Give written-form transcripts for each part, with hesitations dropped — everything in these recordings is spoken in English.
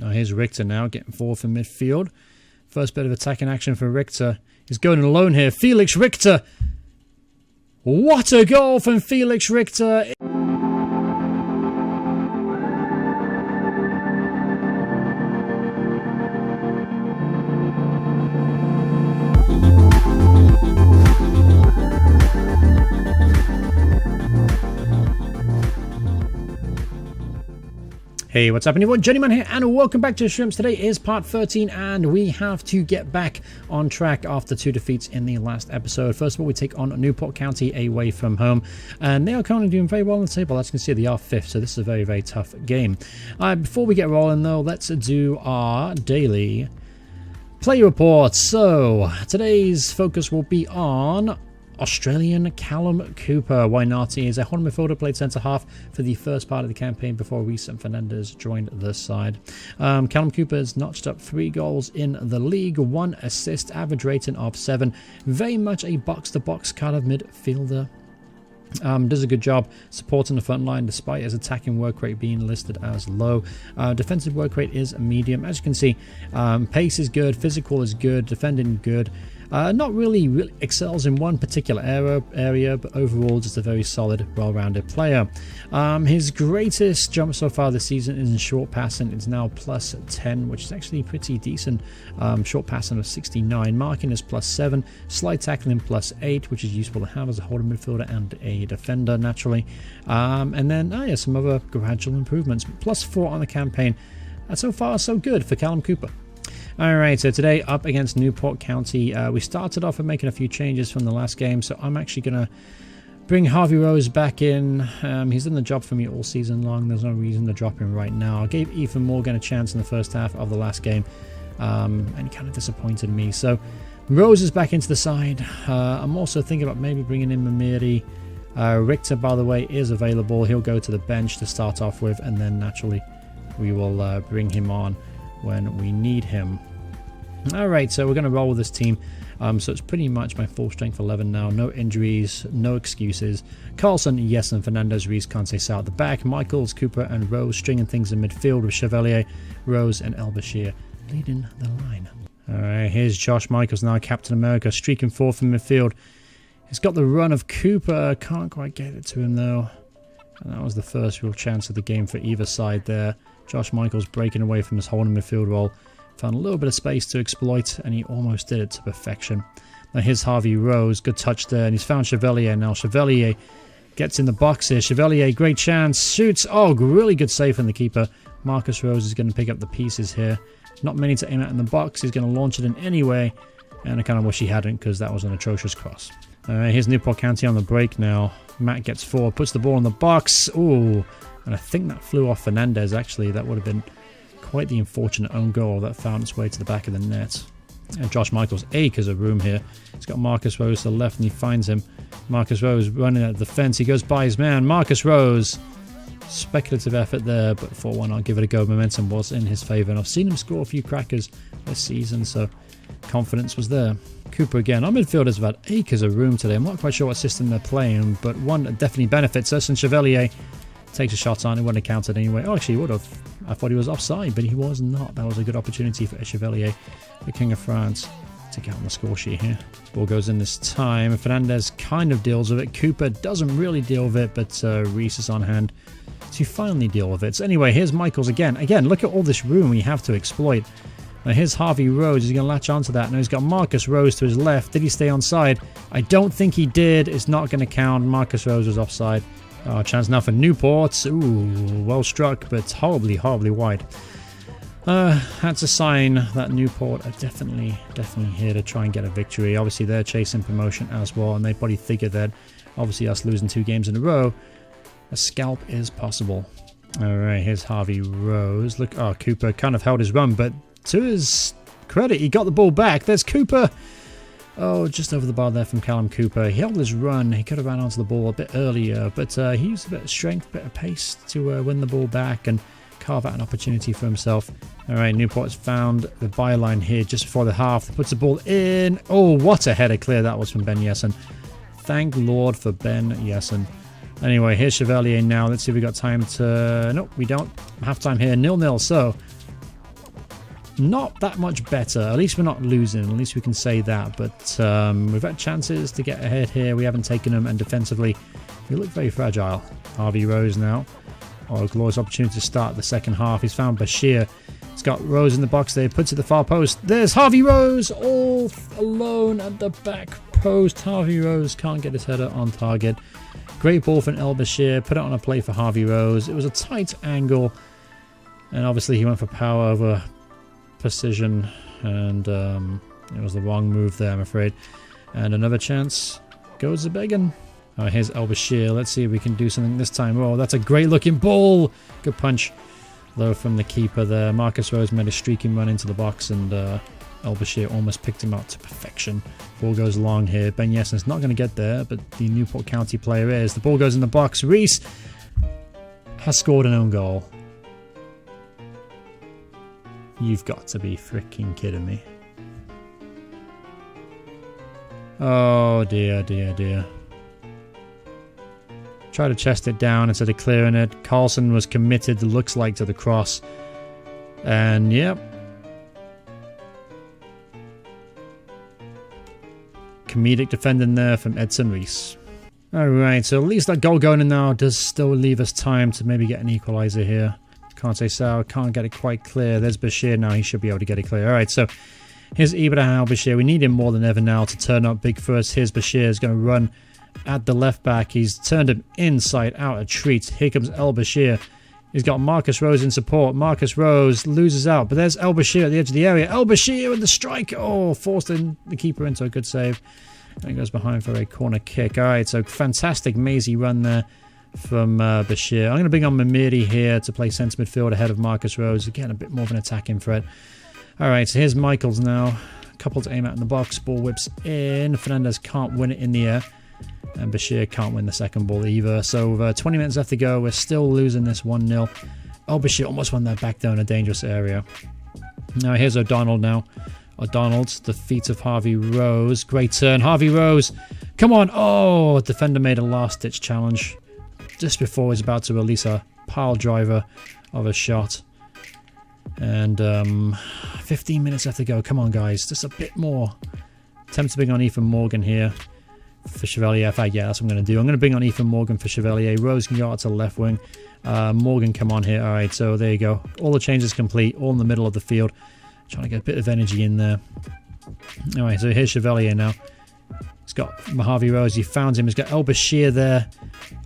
Now here's Richter now getting forward from midfield. First bit of attacking action for Richter. He's going alone here. Felix Richter. What a goal from Felix Richter. Hey, what's happening everyone? Journeyman here and welcome back to Shrimps. Today is part 13 and we have to get back on track after 2 defeats in the last episode. First of all, we take on Newport County away from home and they are currently doing very well on the table. As you can see, they are 5th, so this is a very, very tough game. Before we get rolling though, let's do our daily play report. So, today's focus will be on Australian Callum Cooper. Why not? He is a holding midfielder, played centre-half for the first part of the campaign before Reece and Fernandez joined the side. Callum Cooper has notched up 3 goals in the league, 1 assist, average rating of 7. Very much a box-to-box kind of midfielder. Does a good job supporting the front line despite his attacking work rate being listed as low. Defensive work rate is medium. As you can see, pace is good, physical is good, defending good. Not really excels in one particular area, but overall just a very solid, well-rounded player. His greatest jump so far this season is in short passing. It's now plus 10, which is actually pretty decent. Short passing of 69, marking is plus 7, slide tackling plus 8, which is useful to have as a holding midfielder and a defender naturally. And then yeah, some other gradual improvements. Plus 4 on the campaign. So far so good for Callum Cooper. Alright, so today up against Newport County, we started off with making a few changes from the last game, so I'm actually going to bring Harvey Rose back in. He's done the job for me all season long, there's no reason to drop him right now. I gave Ethan Morgan a chance in the first half of the last game, and he kind of disappointed me. So Rose is back into the side. I'm also thinking about maybe bringing in Mamiri. Richter, by the way, is available. He'll go to the bench to start off with, and then naturally we will bring him on when we need him. Alright, so we're going to roll with this team. So it's pretty much my full strength 11 now. No injuries, no excuses. Carlson, yes, and Fernandez, Reece, Conce out the back. Michaels, Cooper, and Rose stringing things in midfield with Chevalier, Rose, and El Bashir leading the line. Alright, here's Josh Michaels now, Captain America, streaking forth in midfield. He's got the run of Cooper. Can't quite get it to him though. And that was the first real chance of the game for either side there. Josh Michaels breaking away from his holding midfield role. Found a little bit of space to exploit, and he almost did it to perfection. Now here's Harvey Rose. Good touch there, and he's found Chevalier now. Chevalier gets in the box here. Chevalier, great chance. Shoots. Oh, really good save from the keeper. Marcus Rose is going to pick up the pieces here. Not many to aim at in the box. He's going to launch it in anyway. And I kind of wish he hadn't, because that was an atrocious cross. Here's Newport County on the break now. Matt gets forward, puts the ball in the box. Ooh. And I think that flew off Fernandez, actually. That would have been quite the unfortunate own goal that found its way to the back of the net. And Josh Michaels acres of room here. He's got Marcus Rose to the left and he finds him. Marcus Rose running at the fence. He goes by his man. Marcus Rose. Speculative effort there, but for one, I'll give it a go. Momentum was in his favour. And I've seen him score a few crackers this season, so confidence was there. Cooper again. Our midfielders have had acres of room today. I'm not quite sure what system they're playing, but one that definitely benefits us. And Chevalier takes a shot on, it wouldn't have counted anyway. Oh, actually, he would have. I thought he was offside, but he was not. That was a good opportunity for Chevalier, the King of France, to get on the score sheet here. Ball goes in this time. Fernandez kind of deals with it. Cooper doesn't really deal with it, but Reece is on hand to finally deal with it. So anyway, here's Michaels again. Again, look at all this room we have to exploit. Now here's Harvey Rose. He's going to latch onto that. Now he's got Marcus Rose to his left. Did he stay onside? I don't think he did. It's not going to count. Marcus Rose was offside. Chance now for Newport. Ooh, well struck, but horribly, horribly wide. That's a sign that Newport are definitely here to try and get a victory. Obviously, they're chasing promotion as well, and they probably figured that, obviously, us losing 2 games in a row, a scalp is possible. Alright, here's Harvey Rose. Look, oh, Cooper kind of held his run, but to his credit, he got the ball back. There's Cooper. Oh, just over the bar there from Callum Cooper. He held his run. He could have ran onto the ball a bit earlier, but he used a bit of strength, a bit of pace to win the ball back and carve out an opportunity for himself. All right, Newport's found the byline here just before the half. Puts the ball in. Oh, what a header clear that was from Ben Yessen. Thank Lord for Ben Yessen. Anyway, here's Chevalier now. Let's see if we got time to... Nope, we don't. Half time here, 0-0. So, not that much better. At least we're not losing. At least we can say that. But we've had chances to get ahead here. We haven't taken them. And defensively, we look very fragile. Harvey Rose now. Oh, glorious opportunity to start the second half. He's found Bashir. He's got Rose in the box there. Puts it the far post. There's Harvey Rose all alone at the back post. Harvey Rose can't get his header on target. Great ball from El Bashir. Put it on a play for Harvey Rose. It was a tight angle. And obviously he went for power over precision. And it was the wrong move there, I'm afraid. And another chance goes to Began. All right, here's El Bashir. Let's see if we can do something this time. Oh, that's a great looking ball. Good punch. Low from the keeper there. Marcus Rose made a streaking run into the box, and El Bashir almost picked him out to perfection. Ball goes long here. Ben Yessen's not going to get there, but the Newport County player is. The ball goes in the box. Reese has scored an own goal. You've got to be freaking kidding me. Oh dear, dear, dear. Try to chest it down instead of clearing it. Carlson was committed, looks like, to the cross. And, yep. Comedic defending there from Edson Reese. Alright, so at least that goal going in now does still leave us time to maybe get an equaliser here. Can't say so. Can't get it quite clear. There's Bashir now. He should be able to get it clear. Alright, so here's Ibrahim Bashir. We need him more than ever now to turn up big first. Here's Bashir. Is going to run at the left back. He's turned him inside out a treat. Here comes El Bashir. He's got Marcus Rose in support. Marcus Rose loses out, but there's El Bashir at the edge of the area. El Bashir with the strike. Oh, forced the keeper into a good save. And he goes behind for a corner kick. Alright, so fantastic mazy run there from Bashir. I'm going to bring on Mamiri here to play centre midfield ahead of Marcus Rose. Again, a bit more of an attacking threat. Alright, so here's Michaels now. A couple to aim at in the box. Ball whips in. Fernandez can't win it in the air. And Bashir can't win the second ball either. So with 20 minutes left to go, we're still losing this 1-0. Oh, Bashir almost won that back down a dangerous area. Now here's O'Donnell now. O'Donnell, the feet of Harvey Rose. Great turn. Harvey Rose. Come on. Oh, defender made a last-ditch challenge just before he's about to release a pile driver of a shot. And 15 minutes left to go. Come on, guys. Just a bit more. Attempt to bring on Ethan Morgan here. For Chevalier, in fact, yeah, that's what I'm going to do. I'm going to bring on Ethan Morgan for Chevalier. Rose can go out to the left wing. Morgan, come on here. All right, so there you go. All the changes complete, all in the middle of the field. Trying to get a bit of energy in there. All right, so here's Chevalier now. He's got Harvey Rose. He found him. He's got El Bashir there.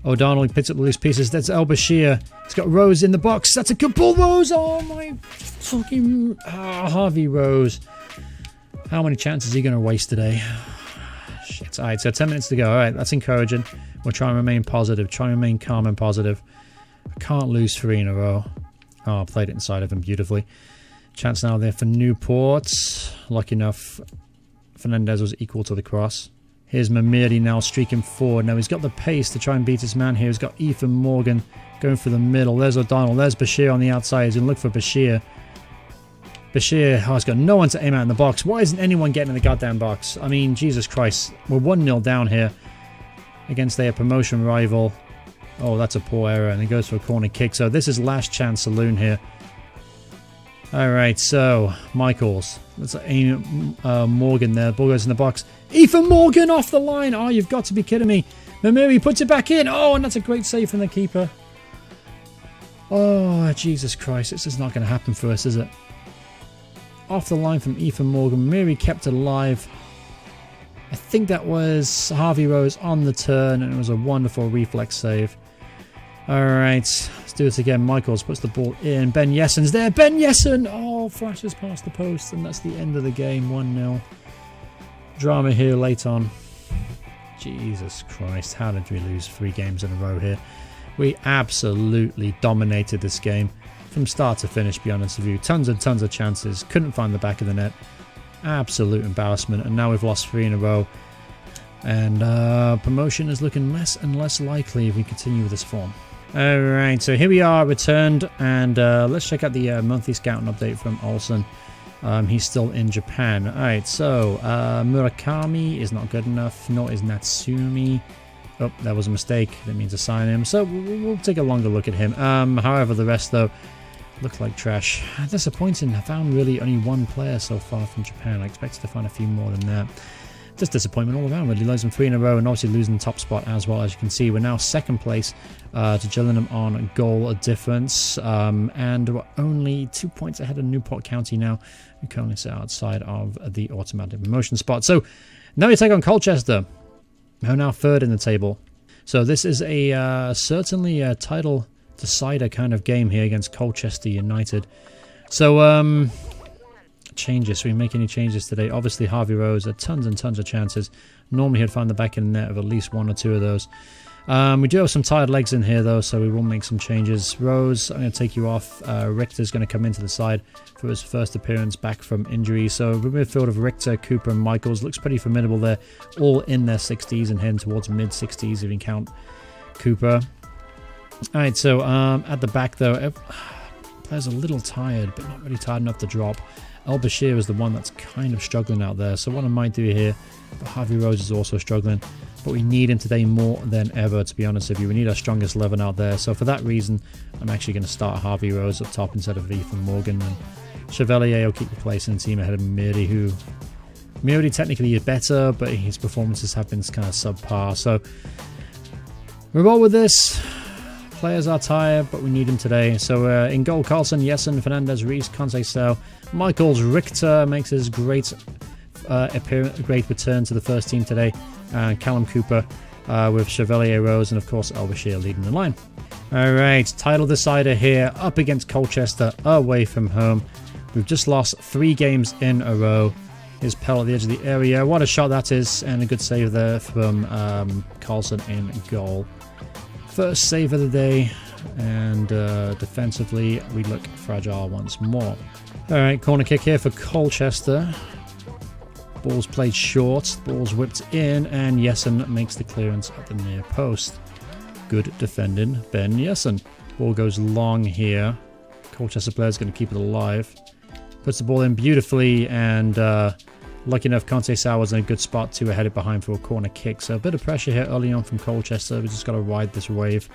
O'Donnell, he picks up the loose pieces. That's El Bashir. He's got Rose in the box. That's a good ball, Rose. Oh, my fucking... Harvey Rose. How many chances are you going to waste today? Shit. Alright, so 10 minutes to go. Alright, that's encouraging. We'll try and remain positive. Try and remain calm and positive. I can't lose 3 in a row. Oh, I played it inside of him beautifully. Chance now there for Newport. Lucky enough, Fernandez was equal to the cross. Here's Mamiri now streaking forward. Now he's got the pace to try and beat his man here. He's got Ethan Morgan going for the middle. There's O'Donnell. There's Bashir on the outside. He's going to look for Bashir. Bashir has got no one to aim at in the box. Why isn't anyone getting in the goddamn box? I mean, Jesus Christ. We're 1-0 down here against their promotion rival. Oh, that's a poor error. And he goes for a corner kick. So this is last chance saloon here. Alright, so Michaels. Let's aim Morgan there. Ball goes in the box. Ethan Morgan off the line. Oh, you've got to be kidding me. Mamiri puts it back in. Oh, and that's a great save from the keeper. Oh, Jesus Christ. This is not going to happen for us, is it? Off the line from Ethan Morgan. Mamiri kept it alive. I think that was Harvey Rose on the turn, and it was a wonderful reflex save. Alright, let's do it again. Michaels puts the ball in. Ben Yessen's there. Ben Yessen! Oh, flashes past the post, and that's the end of the game. 1-0. Drama here late on. Jesus Christ, how did we lose 3 games in a row here? We absolutely dominated this game. From start to finish, be honest with you. Tons and tons of chances. Couldn't find the back of the net. Absolute embarrassment. And now we've lost 3 in a row. And promotion is looking less and less likely if we continue with this form. Alright, so here we are, returned. And let's check out the monthly scouting update from Olsen. He's still in Japan. Alright, so Murakami is not good enough. Nor is Natsumi. Oh, that was a mistake. Didn't mean to sign him. So we'll take a longer look at him. However, the rest, though, Look like trash. Disappointing. I found really only one player so far from Japan. I expected to find a few more than that. Just disappointment all around, really. Losing 3 in a row and obviously losing the top spot as well. As you can see, we're now second place to Gillingham on goal difference. And we're only 2 points ahead of Newport County now, who currently sit outside of the automatic promotion spot. So now we take on Colchester, who are now third in the table. So this is a certainly a title decider kind of game here against Colchester United. So, changes. So we make any changes today? Obviously, Harvey Rose had tons and tons of chances. Normally, he'd find the back of the net of at least 1 or 2 of those. We do have some tired legs in here, though, so we will make some changes. Rose, I'm going to take you off. Richter's going to come into the side for his first appearance back from injury. So the midfield of Richter, Cooper, and Michaels looks pretty formidable there. All in their 60s and heading towards mid-60s if you count Cooper. Alright, so at the back, though, players a little tired, but not really tired enough to drop. El Bashir is the one that's kind of struggling out there. So what I might do here, but Harvey Rose is also struggling. But we need him today more than ever, to be honest with you. We need our strongest 11 out there. So for that reason, I'm actually going to start Harvey Rose up top instead of Ethan Morgan. And Chevalier will keep replacing the team ahead of Mirdi, who... Mirdi technically is better, but his performances have been kind of subpar. So we roll with this. Players are tired, but we need him today. So in goal, Carlson, Jessen, Fernandez, Reese, Conceição, Michaels, Richter makes his great return to the first team today. And Callum Cooper with Chevalier Rose and of course El Bashir leading the line. Alright, title decider here up against Colchester away from home. We've just lost 3 games in a row. Here's Pell at the edge of the area. What a shot that is, and a good save there from Carlson in goal. First save of the day, and defensively we look fragile once more. Alright, corner kick here for Colchester. Ball's played short, ball's whipped in, and Jessen makes the clearance at the near post. Good defending, Ben Jessen. Ball goes long here. Colchester player's going to keep it alive. Puts the ball in beautifully, and lucky enough, Conceição was in a good spot to head it behind for a corner kick. So a bit of pressure here early on from Colchester. We just got to ride this wave.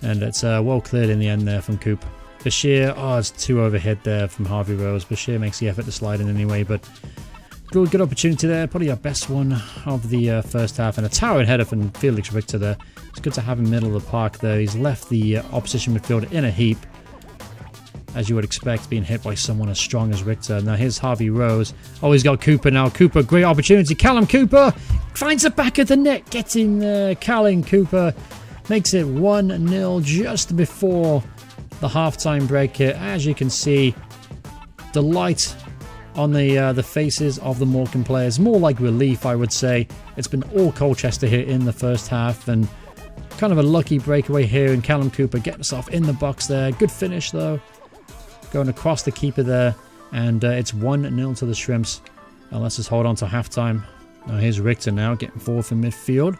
And it's well cleared in the end there from Coop. Bashir, it's too overhead there from Harvey Rose. Bashir makes the effort to slide in anyway, but good opportunity there. Probably our best one of the first half. And a towering header from Felix Richter there. It's good to have him middle of the park there. He's left the opposition midfielder in a heap, as you would expect, being hit by someone as strong as Richter. Now here's Harvey Rose. Oh, he's got Cooper now. Cooper, great opportunity. Callum Cooper finds the back of the net. Gets in there. Callum Cooper makes it 1-0 just before the halftime break here. As you can see, delight on the faces of the Morecambe players. More like relief, I would say. It's been all Colchester here in the first half, and kind of a lucky breakaway here. And Callum Cooper getting us off in the box there. Good finish, though. Going across the keeper there, and it's 1-0 to the Shrimps. Now let's just hold on to halftime. Now here's Richter now getting forward from midfield.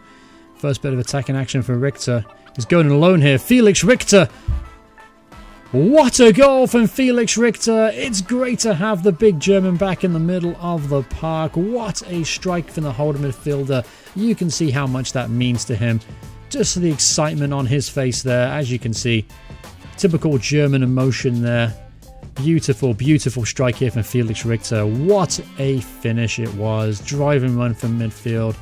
First bit of attacking action for Richter. He's going alone here. Felix Richter. What a goal from Felix Richter. It's great to have the big German back in the middle of the park. What a strike from the holder midfielder. You can see how much that means to him. Just the excitement on his face there, as you can see. Typical German emotion there. Beautiful, beautiful strike here from Felix Richter. What a finish it was. Driving run from midfield.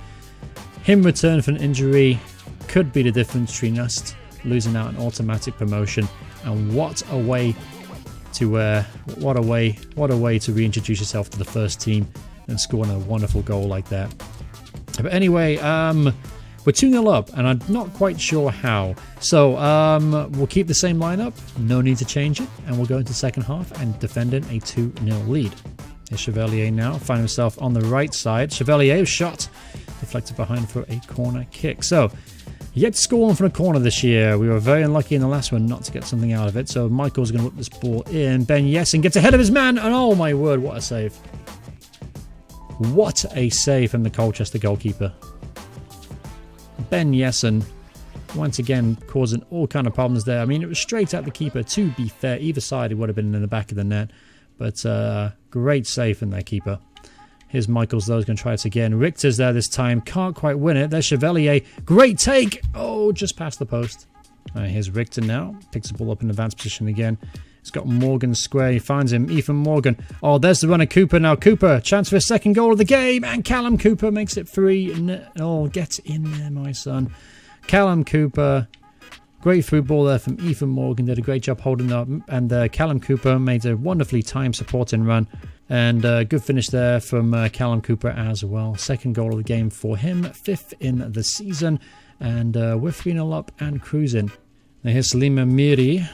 Him return from injury could be the difference between us losing out an automatic promotion. And what a way to reintroduce yourself to the first team and scoring a wonderful goal like that. But anyway, we're 2-0 up, and I'm not quite sure how. So we'll keep the same lineup. No need to change it. And we'll go into the second half and defending a 2-0 lead. Here's Chevalier now, finding himself on the right side. Chevalier shot, deflected behind for a corner kick. So, yet to score one from a corner this year. We were very unlucky in the last one not to get something out of it. So Michael's going to whip this ball in. Ben Jessen gets ahead of his man, and oh my word, what a save. What a save from the Colchester goalkeeper. Ben Jessen, once again, causing all kind of problems there. I mean, it was straight at the keeper, to be fair. Either side, it would have been in the back of the net. But great save from that keeper. Here's Michaels, though, is going to try it again. Richter's there this time. Can't quite win it. There's Chevalier. Great take. Oh, just past the post. Here's Richter now. Picks the ball up in advanced position again. He's got Morgan square. He finds him. Ethan Morgan. Oh, there's the runner Cooper now. Cooper, chance for a second goal of the game. And Callum Cooper makes it 3. Oh, get in there, my son. Callum Cooper. Great through ball there from Ethan Morgan. Did a great job holding up. And Callum Cooper made a wonderfully timed supporting run. And good finish there from Callum Cooper as well. Second goal of the game for him. 5th in the season. And we're 3-0 up and cruising. Now here's Salima Miri.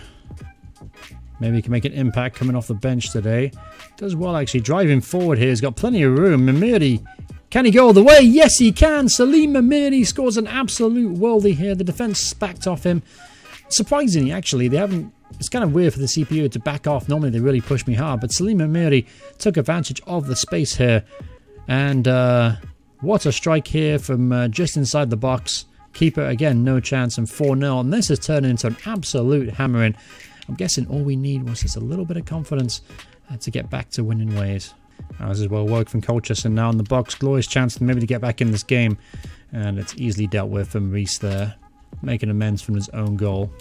Maybe he can make an impact coming off the bench today. Does well actually. Driving forward here. He's got plenty of room. Mimiri. Can he go all the way? Yes, he can. Salim Mimiri scores an absolute worldie here. The defense backed off him. Surprisingly, actually, they haven't... It's kind of weird for the CPU to back off. Normally, they really push me hard. But Salim Mimiri took advantage of the space here. And what a strike here from just inside the box. Keeper, again, no chance. And 4-0. And this has turned into an absolute hammering. I'm guessing all we need was just a little bit of confidence to get back to winning ways. This is well work from Colchester now in the box. Glorious chance maybe to get back in this game. And it's easily dealt with from Reese there. Making amends from his own goal,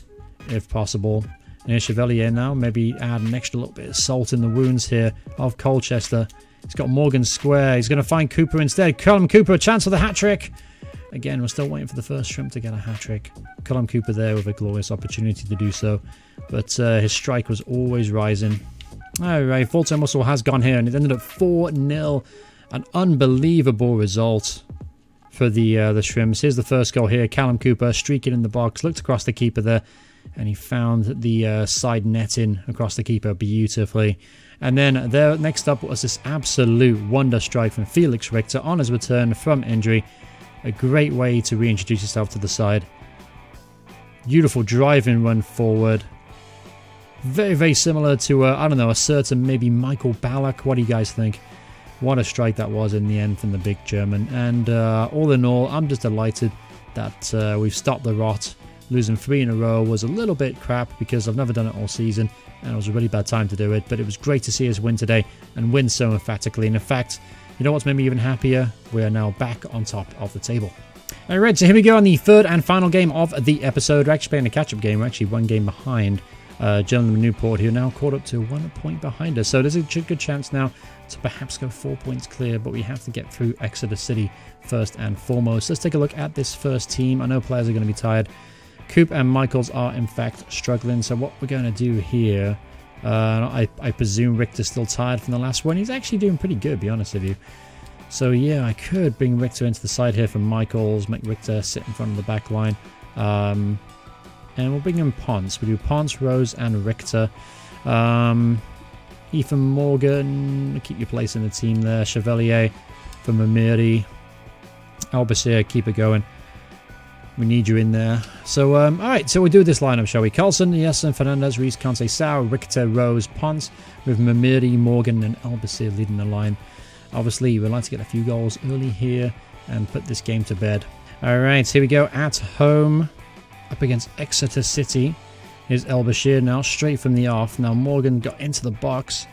if possible. And here's Chevalier now. Maybe add an extra little bit of salt in the wounds here of Colchester. He's got Morgan square. He's going to find Cooper instead. Callum Cooper, a chance for the hat-trick. Again, we're still waiting for the first shrimp to get a hat-trick. Callum Cooper there with a glorious opportunity to do so. But his strike was always rising. Alright, full-time muscle has gone here and it ended up 4-0. An unbelievable result for the Shrimps. Here's the first goal here. Callum Cooper streaking in the box. Looked across the keeper there and he found the side netting across the keeper beautifully. And then there next up was this absolute wonder strike from Felix Richter on his return from injury. A great way to reintroduce yourself to the side. Beautiful driving run forward. Very, very similar to, I don't know, a certain maybe Michael Ballack. What do you guys think? What a strike that was in the end from the big German. And all in all, I'm just delighted that we've stopped the rot. Losing 3 in a row was a little bit crap because I've never done it all season. And it was a really bad time to do it. But it was great to see us win today and win so emphatically. And in fact, you know what's made me even happier? We are now back on top of the table. Alright, so here we go on the third and final game of the episode. We're actually playing a catch-up game. We're actually 1 game behind Gentleman Newport, who are now caught up to 1 point behind us. So there's a good chance now to perhaps go 4 points clear, but we have to get through Exeter City first and foremost. Let's take a look at this first team. I know players are going to be tired. Coop and Michaels are in fact struggling. So what we're going to do here... I presume Richter's still tired from the last one. He's actually doing pretty good, to be honest with you. So yeah, I could bring Richter into the side here for Michaels, make Richter sit in front of the back line. And we'll bring in Ponce. We do Ponce, Rose, and Richter. Ethan Morgan, keep your place in the team there. Chevalier for Mamiri. Albashir, keep it going. We need you in there. So, alright, so we'll do this lineup, shall we? Carlson, Yessen, Fernandez, Reese, Conte, Sau, Richter, Rose, Ponce, with Mamiri, Morgan, and Albashir leading the line. Obviously, we'd like to get a few goals early here and put this game to bed. Alright, here we go at home, up against Exeter City. Here's Albashir now, straight from the off. Now Morgan got into the box.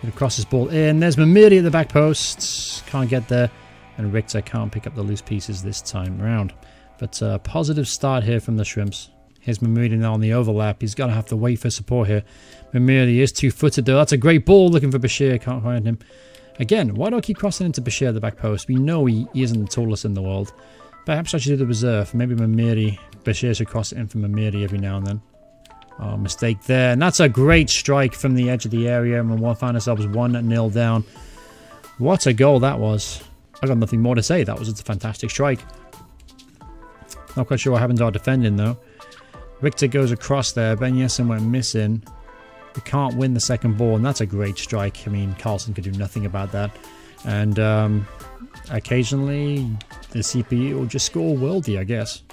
Gonna cross his ball in. There's Mamiri at the back post. Can't get there. And Richter can't pick up the loose pieces this time round. But a positive start here from the Shrimps. Here's Mamiri now on the overlap. He's going to have to wait for support here. Mamiri is 2-footed though. That's a great ball looking for Bashir. Can't find him. Again, why do I keep crossing into Bashir at the back post? We know he isn't the tallest in the world. Perhaps I should do the reserve. Maybe Mamiri. Bashir should cross it in for Mamiri every now and then. Oh, mistake there. And that's a great strike from the edge of the area. And we'll find ourselves 1-0 down. What a goal that was. I got nothing more to say. That was a fantastic strike. Not quite sure what happened to our defending though. Richter goes across there. Ben Yessen went missing. We can't win the second ball, and that's a great strike. I mean, Carlson could do nothing about that. And occasionally, the CPU will just score worldy, I guess.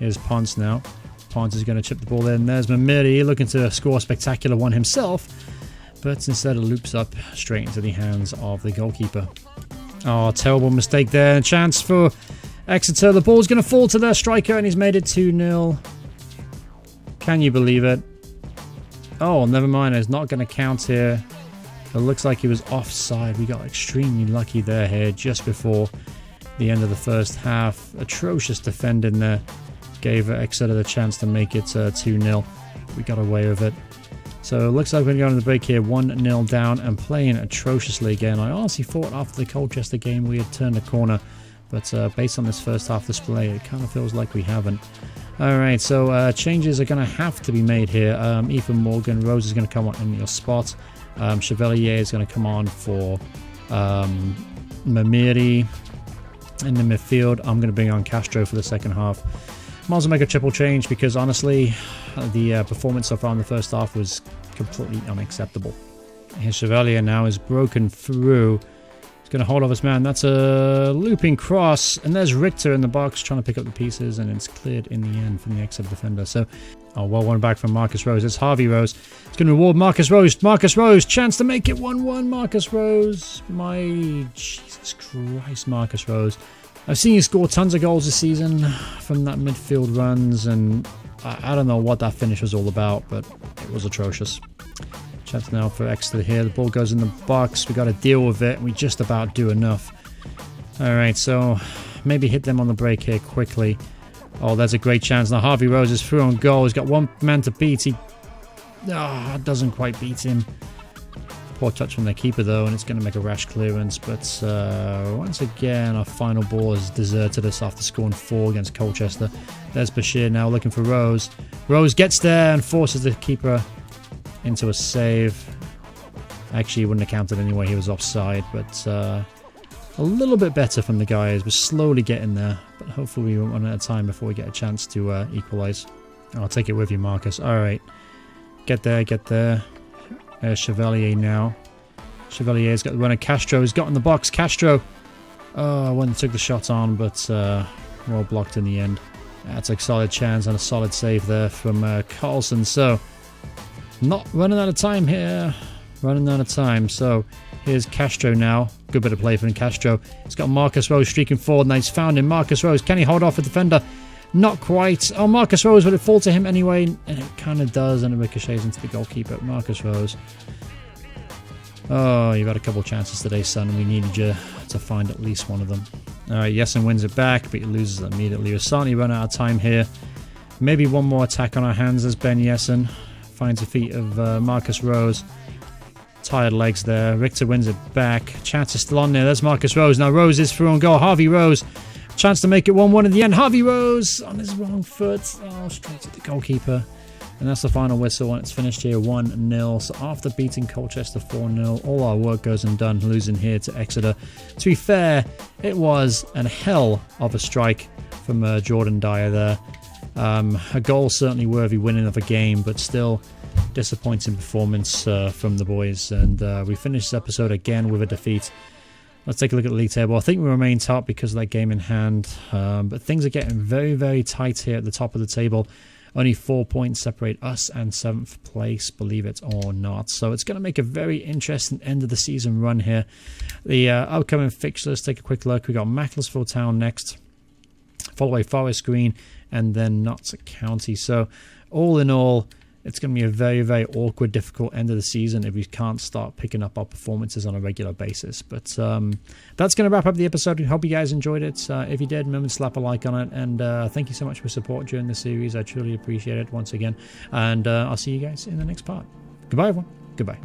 Here's Ponce now. Ponce is going to chip the ball in. There's Mamiri looking to score a spectacular one himself. But instead it loops up straight into the hands of the goalkeeper. Oh, terrible mistake there. A chance for Exeter. The ball's going to fall to their striker, and he's made it 2-0. Can you believe it? Oh, never mind. It's not going to count here. It looks like he was offside. We got extremely lucky there here just before the end of the first half. Atrocious defending there. Gave Exeter the chance to make it 2-0. We got away with it. So it looks like we're going to go to the break here 1-0 down and playing atrociously again. I honestly thought after the Colchester game we had turned a corner, but based on this first half display, it kind of feels like we haven't. Alright, so changes are going to have to be made here. Ethan Morgan, Rose is going to come on in your spot. Chevalier is going to come on for Mamiri. In the midfield, I'm going to bring on Castro for the second half. Might as well make a triple change because honestly, the performance so far in the first half was completely unacceptable. His Chevalier now is broken through. He's going to hold off his man. That's a looping cross. And there's Richter in the box trying to pick up the pieces. And it's cleared in the end from the exit defender. So, well, one back from Marcus Rose. It's Harvey Rose. It's going to reward Marcus Rose. Marcus Rose. Chance to make it 1-1. Marcus Rose. My Jesus Christ, Marcus Rose. I've seen you score tons of goals this season from that midfield runs, and I don't know what that finish was all about, but it was atrocious. Chance now for Exeter here. The ball goes in the box. We got to deal with it. We just about do enough. All right, so maybe hit them on the break here quickly. Oh, there's a great chance. Now Harvey Rose is through on goal. He's got one man to beat. He doesn't quite beat him. Poor touch from their keeper though, and it's going to make a rash clearance. But once again, our final ball has deserted us after scoring 4 against Colchester. There's Bashir now looking for Rose. Rose gets there and forces the keeper into a save. Actually, he wouldn't have counted anyway. He was offside, but a little bit better from the guys. We're slowly getting there, but hopefully we won't run out of time before we get a chance to equalise. I'll take it with you, Marcus. All right, get there, get there. Chevalier now. Chevalier's got the runner. Castro's got in the box. Castro. Oh, when took the shot on, but well blocked in the end. That's a solid chance and a solid save there from Carlson. So, not running out of time here. Running out of time. So, here's Castro now. Good bit of play from Castro. He's got Marcus Rose streaking forward. Now he's found him. Marcus Rose. Can he hold off a defender? Not quite. Oh, Marcus Rose, would it fall to him anyway? And it kind of does, and it ricochets into the goalkeeper. Marcus Rose. Oh, you've had a couple of chances today, son. We needed you to find at least one of them. All right, Jessen wins it back, but he loses it immediately. We're starting to run out of time here. Maybe one more attack on our hands as Ben Jessen finds the feet of Marcus Rose. Tired legs there. Richter wins it back. Chance is still on there. There's Marcus Rose. Now Rose is through on goal. Harvey Rose. Chance to make it 1-1 in the end. Harvey Rose on his wrong foot. Oh, straight to the goalkeeper. And that's the final whistle, and it's finished here 1-0. So after beating Colchester 4-0, all our work goes undone, losing here to Exeter. To be fair, it was a hell of a strike from Jordan Dyer there. A goal certainly worthy winning of a game, but still disappointing performance from the boys. And we finished this episode again with a defeat. Let's take a look at the league table. I think we remain top because of that game in hand. But things are getting very, very tight here at the top of the table. Only 4 points separate us and 7th place, believe it or not. So it's going to make a very interesting end of the season run here. The upcoming fixtures, let's take a quick look. We got Macclesfield Town next, followed by Forest Green, and then Notts County. So all in all, it's going to be a very, very awkward, difficult end of the season if we can't start picking up our performances on a regular basis. But that's going to wrap up the episode. I hope you guys enjoyed it. If you did, remember to slap a like on it. And thank you so much for support during the series. I truly appreciate it once again. And I'll see you guys in the next part. Goodbye, everyone. Goodbye.